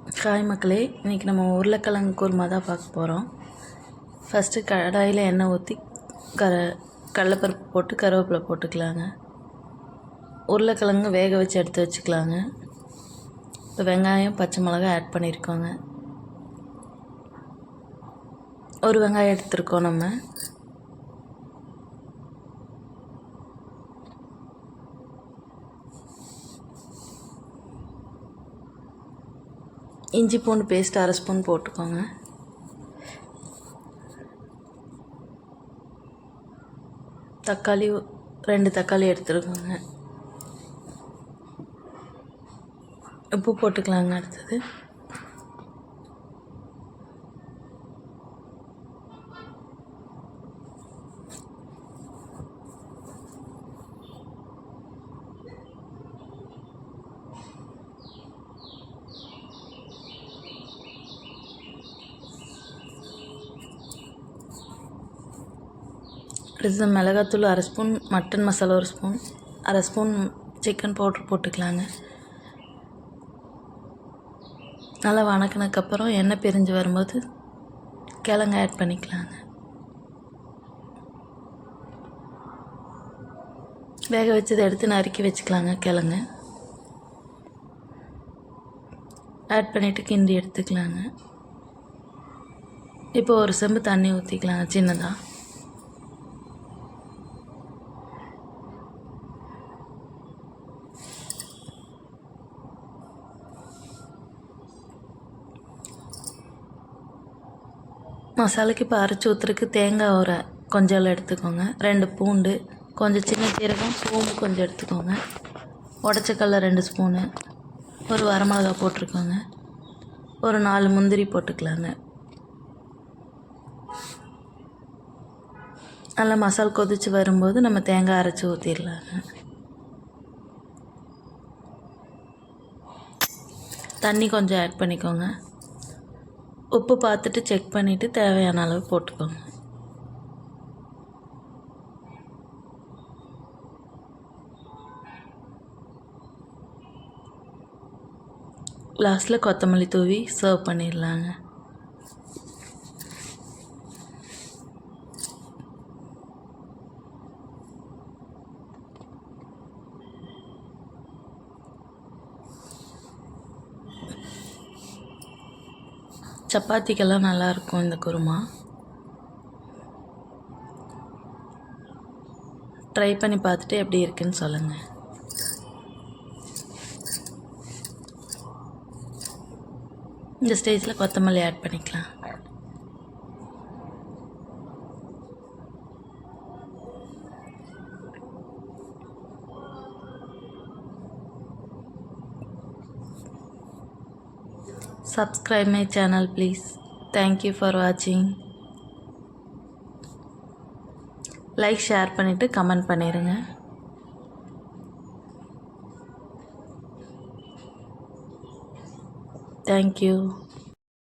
Hi மக்களே, இன்றைக்கி நம்ம உருளைக்கிழங்கு குருமா தான் பார்க்க போகிறோம். ஃபஸ்ட்டு கடாயில் எண்ணெய் ஊற்றி கடலைப்பருப்பு போட்டு கருவேப்பிலை போட்டுக்கலாங்க. உருளைக்கிழங்கு வேக வச்சு எடுத்து வச்சுக்கலாங்க. இப்போ வெங்காயம் பச்சை மிளகாய் ஆட் பண்ணியிருக்கோங்க. ஒரு வெங்காயம் எடுத்துருக்கோம். நம்ம இஞ்சி பூண்டு பேஸ்ட் 1/2 ஸ்பூன் போட்டுக்கோங்க. தக்காளி 2 தக்காளி எடுத்துருக்கோங்க. உப்பு போட்டுக்கலாங்க. அடுத்தது மிளகாத்தூள் 1/2 spoon, mutton masala 1 spoon, 1/2 spoon chicken powder போட்டுக்கலாங்க. நல்லா வணக்கினதுக்கப்புறம் எண்ணெய் பிரிஞ்சு வரும்போது கிழங்கு ஆட் பண்ணிக்கலாங்க. வேக வச்சதை எடுத்து நறுக்கி வச்சுக்கலாங்க. கிழங்கு ஆட் பண்ணிவிட்டு கிண்டி எடுத்துக்கலாங்க. இப்போ ஒரு செம்பு தண்ணி ஊற்றிக்கலாங்க சின்னதாக. மசாலாக்கு இப்போ அரைச்சி ஊற்றுறதுக்கு தேங்காய் கொஞ்சம் எடுத்துக்கோங்க. 2 பூண்டு, கொஞ்சம் சின்ன சீரகம், சோம்பு கொஞ்சம் எடுத்துக்கோங்க. உடச்சக்கல்ல 2 ஸ்பூனு, ஒரு வரமிளகா போட்டிருக்கோங்க. ஒரு 4 முந்திரி போட்டுக்கலாங்க. நல்லா மசாலா கொதித்து வரும்போது நம்ம தேங்காய் அரைச்சி ஊற்றிடலாங்க. தண்ணி கொஞ்சம் ஆட் பண்ணிக்கோங்க. உப்பு பார்த்துட்டு செக் பண்ணிவிட்டு தேவையான அளவு போட்டுக்கோங்க. லாஸ்ட்டில் கொத்தமல்லி தூவி சர்வ் பண்ணிடலாங்க. சப்பாத்திக்கெல்லாம் நல்லாயிருக்கும் இந்த குருமா. ட்ரை பண்ணி பார்த்துட்டு எப்படி இருக்குன்னு சொல்லுங்கள். இந்த ஸ்டேஜில் கொத்தமல்லி ஆட் பண்ணிக்கலாம். Subscribe my channel please. Thank you for watching. Like share பண்ணிவிட்டு கமெண்ட் பண்ணிடுங்க. Thank you.